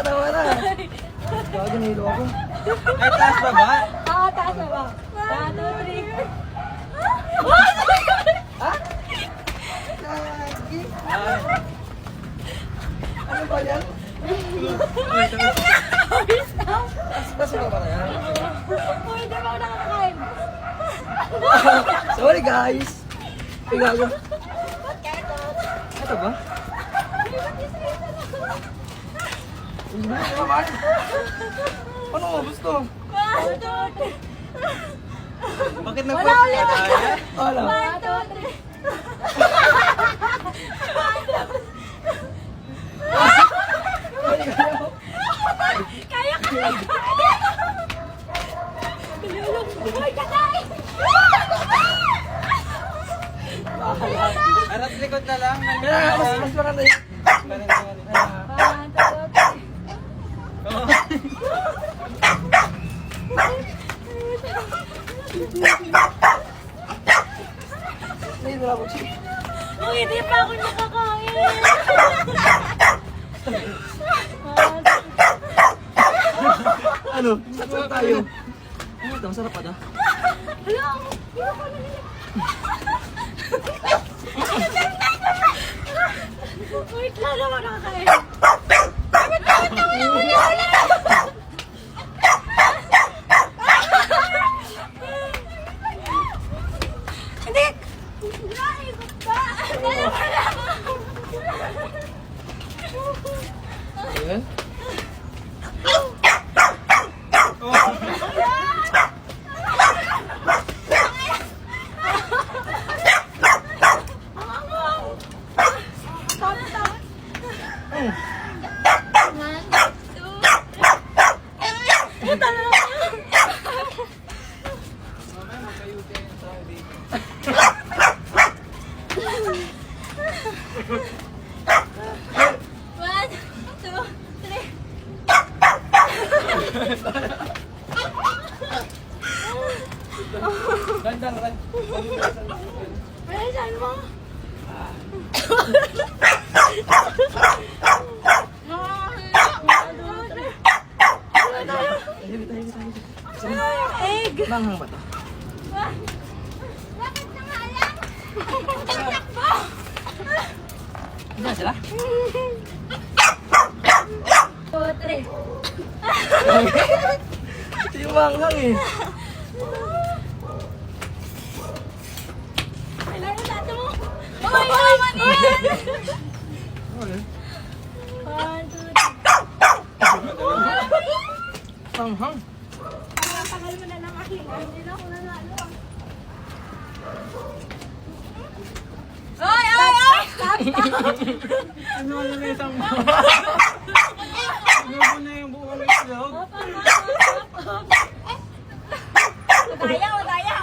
Tawa na. Gagi, nahilo ako. Ay, taas ba ba? Oo, taas na ba? 1, 2, 3. Ha? Gagi. Ay. Ano ba yan? Basta ba na yan? Uy, di ba ako nakakakain? Sorry guys. Ay, gago. Ito ba? Hindi naman. Ano mo gusto? 1, 2, 3. Bakit Wala nagpapala ulit. tayo? Wala. 1, 2, 3. Kaya ka na. Uy, kakain. Harap likod na lang. Kaya mas maganda yun. 1, 2, 3. Nahilo ako, Chi. Uy, hindi pa ako nakakain. Ano? Saan tayo? Ano ito? Masarap pa na. Hala, hindi ako nalilig. Wait lang naman nakakain. Hindi! Naikot ka! Dalawa lang! Ayan. Stop, stop! Hmm. 1, 2, 3. Puta na lang! Mamaya magkayuti yung tao dito. One, two, three. Gandang rin. Bilisan mo. Egg! Manghang ba ito? Bakit na nga lang? Takbo! Diyan sila? 2, 3. Ito yung manghang eh. Kailan na natin mo? Uy, naman yan! Okay. 1, 2, 3. Manghang. Tagal mo na ng makina. Hindi na ako nanalo. Ay, ay, ay! Ano na isang mo? Ano na yung buong itlog? Madaya, madaya!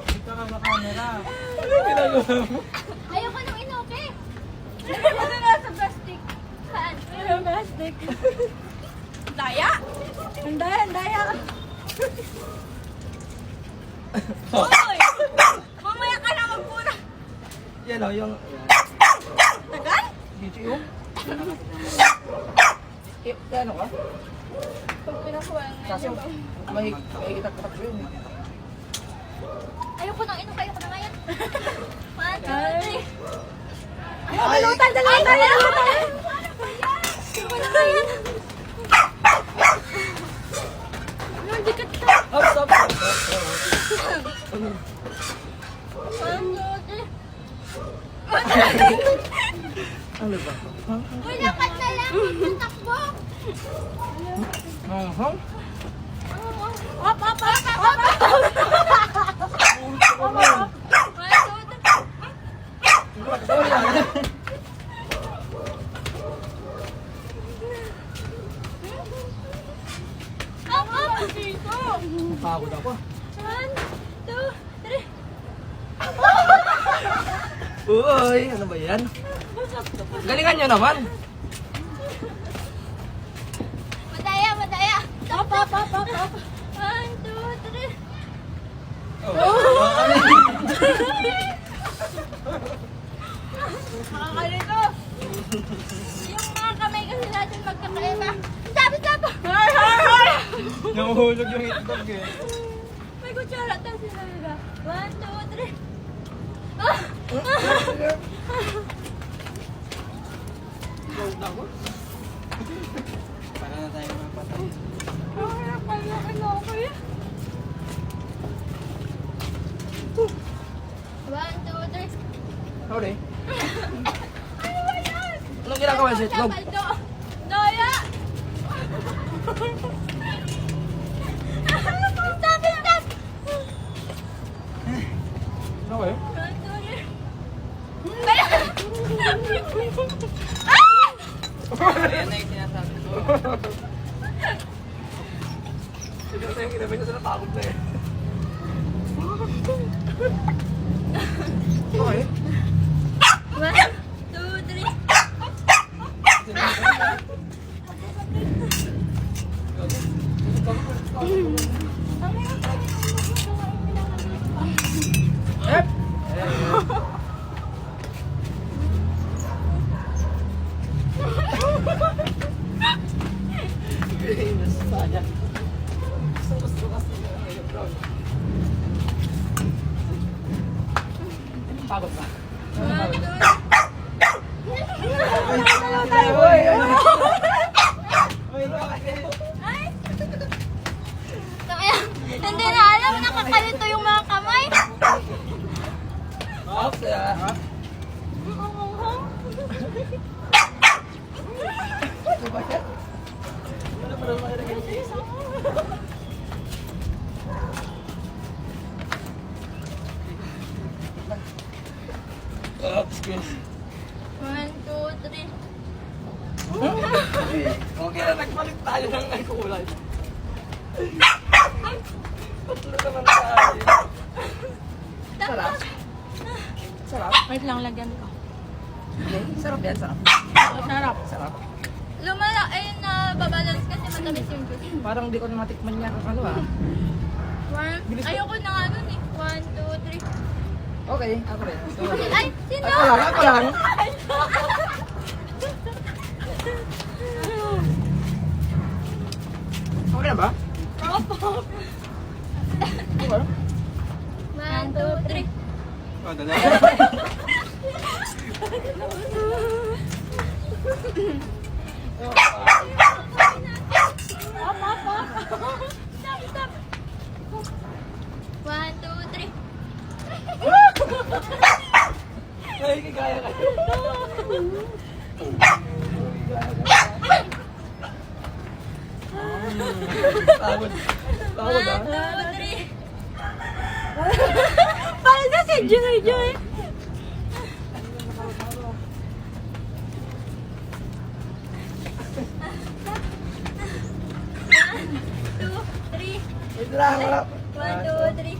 Dito ka sa camera. Ano yung ginagawa mo? Ayoko nung inoke. Ano na sa plastic? Saan? Ano plastic? Daya? Ang daya, ang daya. Hoy! Mamaya ka na magpuna. Yan o, yung... Tagal? Dito yung... Ano ka? Pag pinakuha ang Kaso, may kita-katak yun. ayoko nang inuke, ayoko na ngayon. 1, 2, 3. Ay, dalutan, dalutan, dalutan. Wala na yan. Ang dikit ka. Stop, stop, stop. Ano? 1, 2, 3. Ano ba? Uy, lakad na lang. Takbo. Manghang? Hop, hop, hop, hop, hop. 1, 2, 3. Sorry ah. Hop, hop. Dito. Pagod ako. 1, 2, 3. Uy, ano ba yan? Galingan nyo naman. Madaya, madaya. Hop, hop, hop, hop, hop. 1, 2, 3. Oh, Nahuhulog yung itlog eh. May kutsara tayo sila nila. 1, 2, 3. Ah! Para na tayo mapatay. Ang hirap kaya ako eh. 1, 2, 3. Sorry. Ano ba yan? Anong ginagawa sa itlog? Paldo. Daya! Stop, stop! Okay. 1, 2, 3. Ayan na yung sinasabi ko. Ito na yung ginamit ko sa natakot na eh. Okay. 1, 2, 3. Ep! Sayang. Gusto kasi yung brown. Pagod na. 1, 2, 3. Oy! Ay! Kaya, hindi na alam, nakakalito yung mga kamay. Off, saya. Excuse. 1, 2, 3. Okay na, nagpalit tayo ng kulay. Tatlo naman tayo. Sarap. Sarap. Wait lang, lagyan ko. Okay, sarap yan, sarap. Sarap. Sarap. Lumala, ayun na, babalance kasi matamis yung juice. Parang di ko na matikman yan. Ano ah? Ayoko na nga nun eh. 1, 2, 3. Okay, ako rin. Ay, sino? Ako lang. Okay na ba? Opo. Okay. 1, 2, 3. Oh, dala. Up, up, up. Stop, stop. 1, 2, 3. Ay, kagaya kayo. Pagod. Pagod 1, ah. 2, 3. Parang na si Joy, Joy. Ito lang, harap. 1, 2, 3.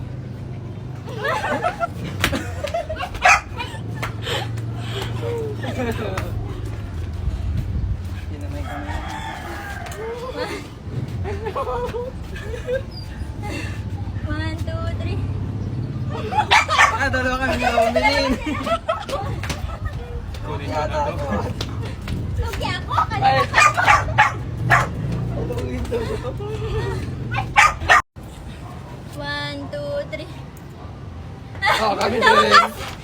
Hindi na may kamay. 1, 2, 3. Ah, dalawa kami na umilin. Kunin mo na to. Lugi ako, Ay. kanina. Ito ang ito. 1, 2, 3. Oh, kami din.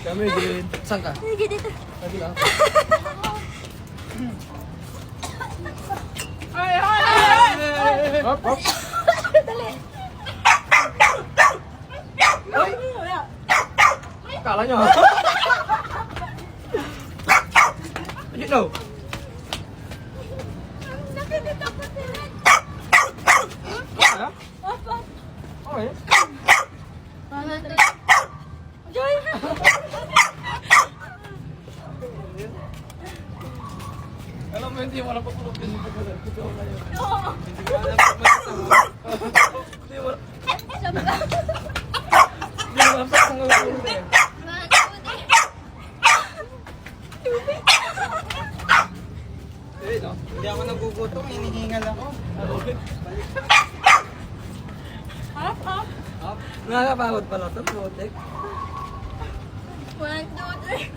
Kami din. Saan ka? Sige dito. Lagi lang. Hop, hop. Dali. Ay! Kala nyo ha? You know. Nakikita ko sila. Okay. Opo. Okay. 1, 2, 3. Joy! Alam mo, hindi mo na papulog din yung pagkakas. Totoo na yun. Oo. Hindi ko alam kung masasama. Hindi mo Sabi ka. na papulog din. 1, 2, 3. Eh, no? Hindi ako nagugutom, hinihingal ako. Up, up. Nakakapagod pala ito, putik. 1, 2, 3.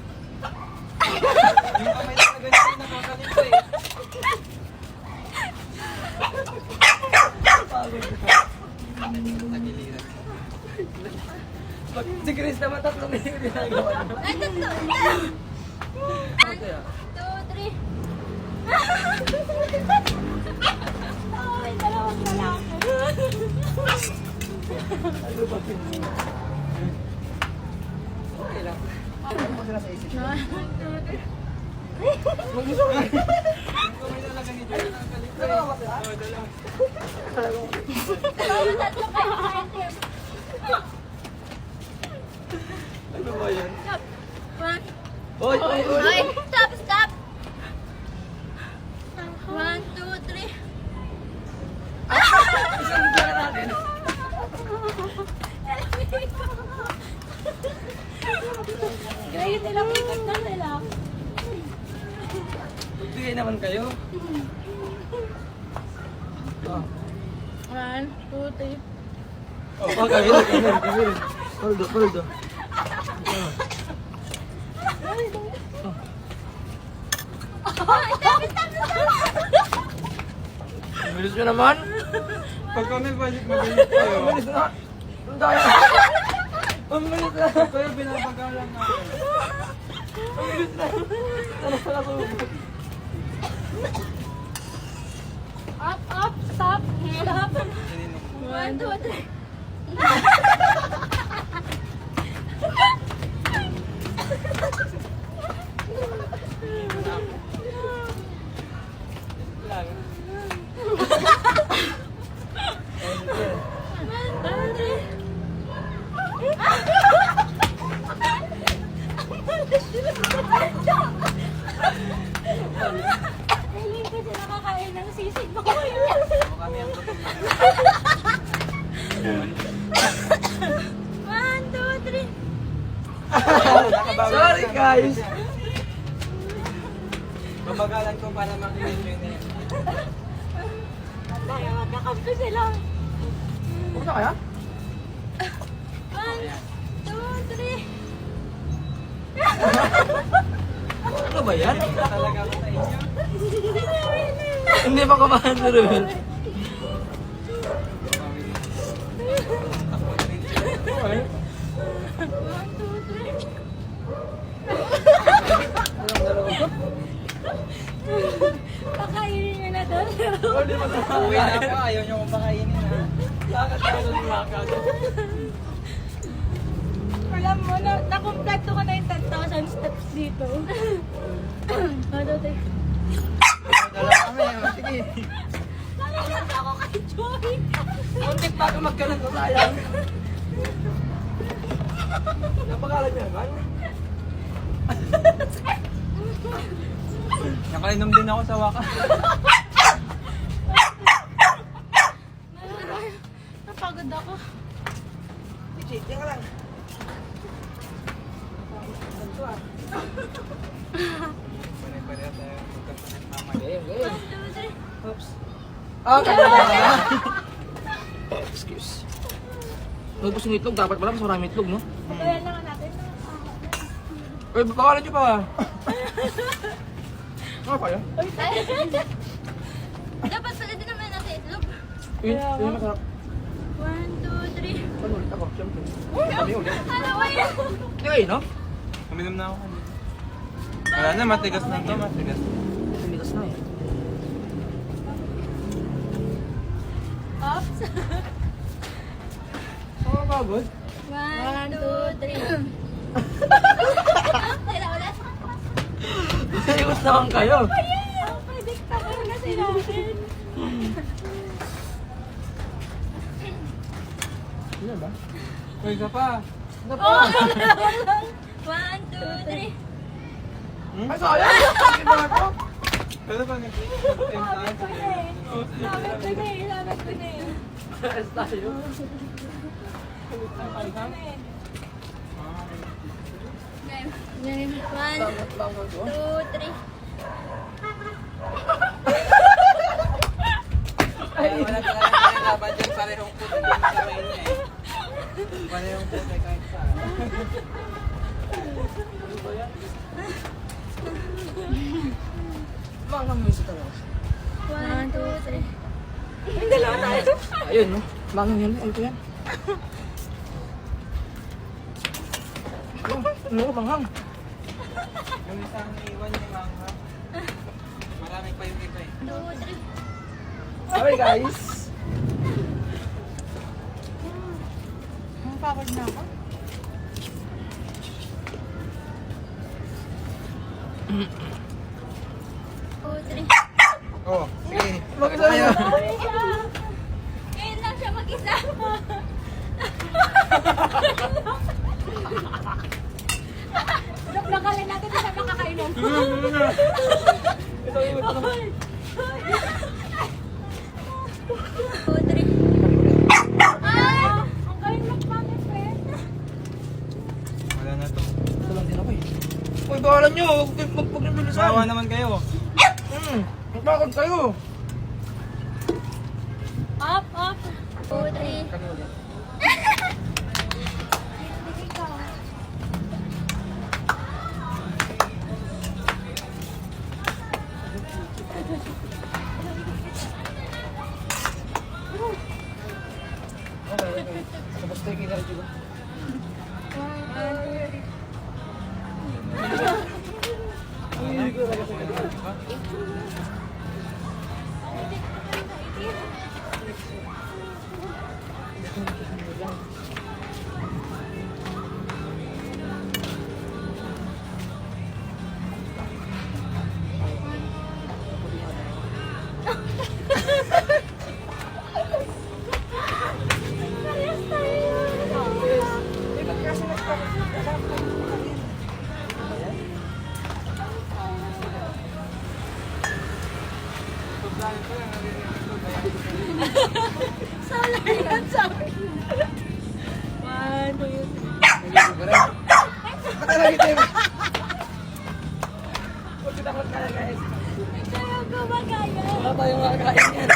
Yung kamay na ganito, nakakalito eh. Pagod. Tagiliran. Pag si Chris naman tatlo na yung ginagawa niya. Ay, tatlo. Ano kaya? 2, 3. Oh, may dalawang lalaki. Ano ba yun? Okay lang. Ano ba sila sa isip? Kung may nalaga ni Joy, nakalit ko. Dalawa ba sila? Oo, dalawa. Dalawang tatlo kayo sa item. Ano ba yan? Stop. 1. Oy, oy, oy! Ay, stop, stop. 1, 2, 3. Isang dyan natin. Ngayon nilang ikot na sila. Magbigay naman kayo. Oh. 1, 2, 3. Oh, kayo, kayo. Poldo, poldo. Ay, stop, stop, stop. Bilis nyo naman. Pag kami balik, mabilis kayo. Bilis na. Ang daya. Ang bilis na. Kayo binabagalan natin. Ang bilis na. Ano pala ko? Up, up, stop, stop. Ininom ko. 1, 2, 3. Lang. Feeling ko sila kakain ng sisig mo. Kami ang gutom na. 1, 2, 3. Sorry guys. Babagalan ko para makinig nyo na yan. Tayo, magkakampi sila. Huwag na kaya? 1, 2, 3. Ano ba yan? Hindi talaga ako sa inyo. Hindi pa kumahan na rin. Okay. 1, 2, 3. Pakainin nyo na doon. Hindi pa Uwi na ako, ayaw nyo kong pakainin ha. Lakad tayo ng lakad. Alam mo, nakumpleto ko na yung 10,000 steps dito. Ano, te? Dalawa kami, oh, sige. Nakakanta ako kay Joy. Muntik pa ako magkaroon ko sayang. Napakalan niya naman. Nakainom din ako sa wakas. Napagod ako. Pichi, diyan ka lang. Pare-pareho tayo magkapalit mama. Game, game. 1, 2, 3. Oops. Ah, kaya excuse. Nagpus ng itlog, dapat pala mas maraming itlog, no? Pagayan lang natin. Uy, bakalan niyo pa. Ano pa yan? Dapat pala din naman natin itlog. Yun masarap. 1, 2, 3. Ano ulit ako, syempre. Kami ulit. Ano ba yan? Hindi kayo, no? Uminom na ako kanina. Wala na, matigas na to, matigas. Tumigas na eh. Oops. Oo, pagod. 1, 2, 3. Sila ulit. Serious naman kayo. Ayan! Predictable na sila. Ano ba? Uy, isa pa. Ano pa? Oh! 1, 2, 3. Ay, sayang! Ginawa ko. Pero pa Sabi ko na eh. Sabi ko na eh. Sabi ko na eh. Ayos tayo. Sabi ko na eh. Game. 1, Tama ko. 2, 3. Wala talaga kinalaban dyan, parehong puti din sa kamay niya eh. Parehong puti kahit saan. Mga music talaga. 1, 2, 3. May dalawa tayo. Ayun, no? Mangang yan. Ano ko yan? Ano ko, manghang? Yung isang iwan niya lang ha. Marami pa yung iba eh. 2, 3. Okay guys. Pagod na ako. Oh, sige. Bakit tayo? Ngayon lang siya mag-isa. Nakalin natin siya makakainom. Ito yung ito. Ang galing mag-mami, friend. Wala na to. Ito lang din ako eh. Uy, bawalan nyo. Huwag nyo bilisan. Sawa naman kayo. Magpakod kayo. Up, up. 2, 3. Kami ulit. Okay, okay. Tapos tayo kinarap diba? Sorry, I'm sorry. 1, 2, 3. Patala kita yun. Huwag kita ko kaya guys. Kaya gumagaya. Wala tayong makakain yan.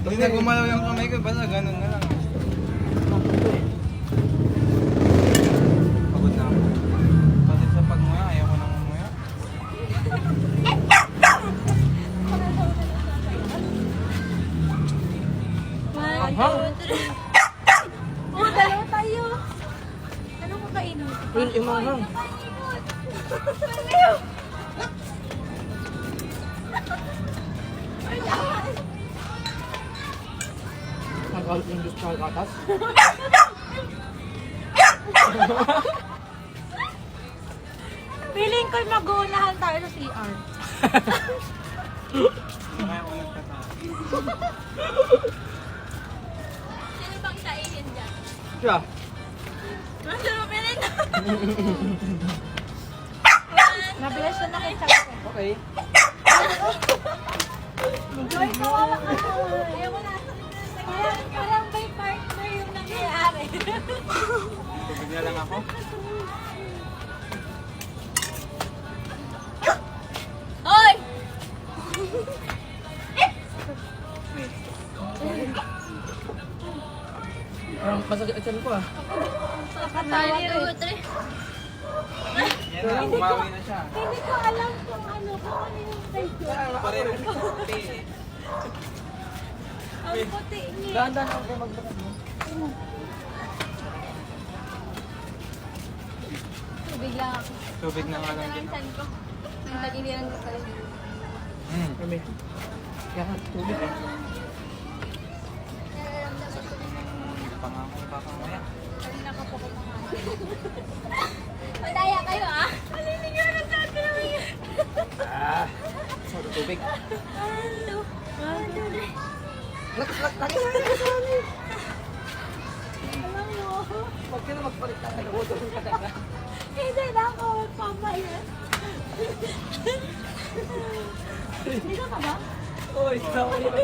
Hindi na gumalaw yung kamay ko, basta ganun na lang. Pagod na ako. Pati sa pagmuya, ayaw ko nang umuya. Oh, dalawa tayo. Ano kakainin? Yun, yung manghang. Ayaw. Nagalit yung Diyos sa katas. Feeling ko'y mag-uunahan tayo sa CR. Kaya ako nagtatawa. Sino bang kainin dyan? Siya. Masarap rin. Nabilis na nakita ko. Okay. Joy, kawawa ka na. Ayaw mo na. Parang may partner yung nangyayari. Tubig na lang ako. Hoy! Masakit ang tiyan ko ah. Nakatawa ko. Yan na, umawi na siya. Hindi ko alam kung ano yung side. Pareho yung puti eh. Ang puti niya. Dahan-dahan ako kayo maglakad mo. Tubig lang ako. Tubig na nga lang din. Saan ko? Ang tagiliran ko tayo. Kami. Kaya nga, tubig eh. Nararamdaman ko din Pangako pa kamaya. kanina ka po kumakain. Madaya kayo ah. Maliligaran sa atin naman yan. Ah. Sorry, tubig. Ano? Laki sa amin. Alam mo. Huwag ka na magpalit ng ano. Tulong ka na. Hindi na ako magpapayan. Dito ka ba? Uy, sawa nila.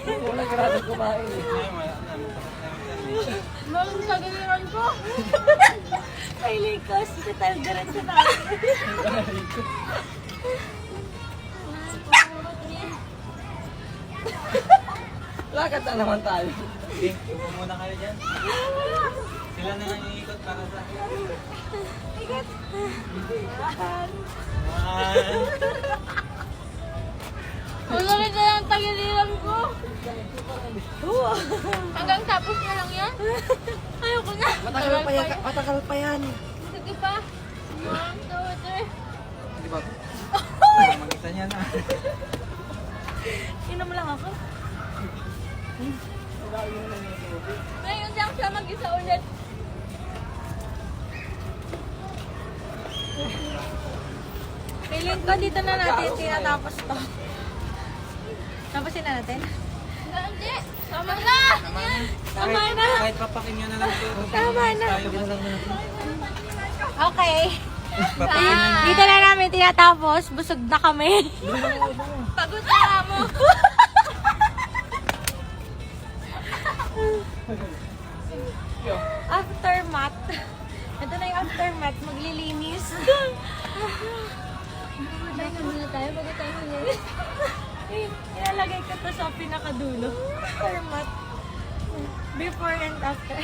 Wala grado kumain eh. Ay, wala na. Malang sa galiran ko. Kay Likos, total diretso na ako. Lakad na naman tayo. Sige, upo muna kayo dyan. Sila na lang iikot para sa akin. Wala rin na lang tagiliran ko. Hanggang tapos na lang yan? Ayoko na. Matagal pa yan. Sige pa. 1, 2, 3. Di ba? Mag-isa niya na. Inom lang ako. Ngayon lang siya mag-isa ulit. Feeling ko dito na natin tinatapos to. Tapusin na natin? Hindi. Sama na. Tama na. Kahit papakin nyo na lang ito. Tama na. Tayo na lang. Okay. Papakin nyo na. Dito na namin tinatapos. Busog na kami. Pagod na mo. Aftermath. Ito na yung aftermath. Maglilinis. Dahil muna tayo bago tayo hulilis. Ilalagay ko to sa pinakadulo. Aftermath. Before and after.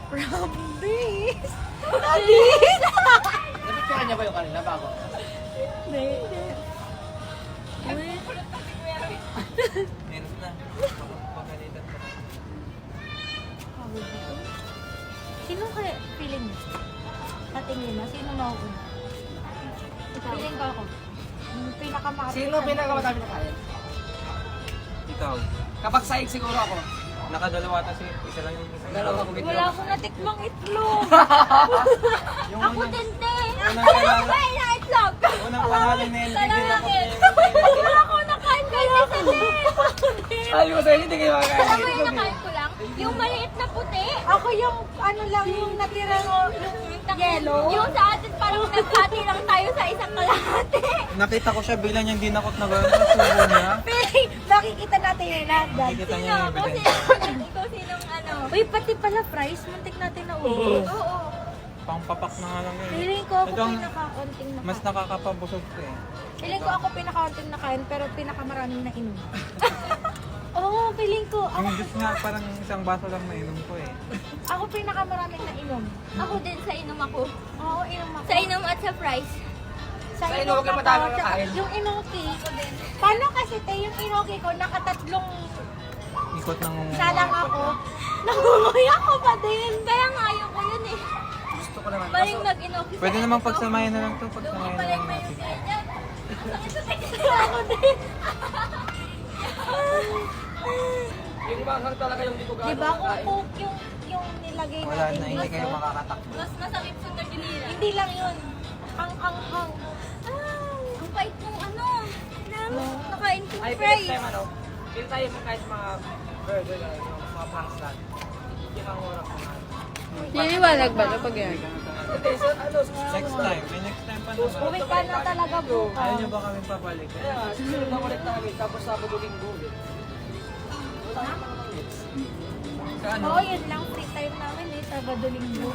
From this. This. Napicturean niya ba yung kanina bago? Meron na. Pagalitan ko. Sino kaya feeling mo? Sa tingin mo, sino mauuna? Feeling ko ako. Yung pinakamakapit. Sino pinakamatami na kain? Ikaw. Kapag saig siguro ako. Nakadalawa kasi isa lang yung isa. Dalawa ko Wala akong natikmang itlog. Yung Ako unang, din din. unang kailangan, Ay, na itlog. unang pangalan na LBD na ko. Wala ako nakain kayo sa din. Sabi ko sa'yo, hindi kayo Alam mo makakain. yung nakain ko lang? Yung maliit na puti. Ako yung ano lang, yung natira yung yellow. Yung sa atin parang nagkati lang tayo sa isang kalahati. Nakita ko siya bilang yung dinakot na gano'n sa subo niya. Feeling, nakikita natin yung lahat. Nakikita niya yung Ikaw evidence. ikaw sinong ano. Uy, pati pala fries, muntik natin na ubos. Oo. Pangpapak na nga lang yun. Feeling ko ako Ito ang pinakaunting na mas kain. nakakapabusog ko eh. Feeling ko ako pinakaunting na kain, pero pinakamaraming na inom. Oo, feeling ko. Ang juice nga parang isang baso lang nainom ko eh. Ako pinakamaraming na inom. Ako din sa inom ako. Oo, inom ako. Sa inom at sa fries. Sa Sa inom inoki, ako, madami tsaka kakain. yung inoki. Paano kasi te, yung inoki ko, nakatatlong Ikot ng salang ako. Nangunguya ko pa din. Kaya nga ayoko yun eh. Gusto ko naman. Paling nag-inoki sa Pwede namang ito. pagsamahin na lang to. Doon Pagsamahin na paling lang may natin. ganyan. Ako din. Yung makakang talaga yung hindi ko gano'n Diba kung makain. coke yung nilagay Wala natin na, hindi dito? kayo makakatakbo. Mas masakit sa tagiliran. Hindi lang yun. Hang. Ang pait mong ano. Nakain kong Ay, fries. next time ano, pili tayo mo kahit mga burger, ano, mga pranks lang. Yung ang oras ko nga. Liliwanag ba ito pag yan? Hindi, so, ano, Next time. May next time pa naman. Uwi ka na talaga Ayaw bukas. niyo ba kami papalik? Kaya nga, susunod na ulit namin, tapos Sabado Linggo ulit. Sa ano? Oo, yun lang. Free time namin eh. Sabado, Linggo.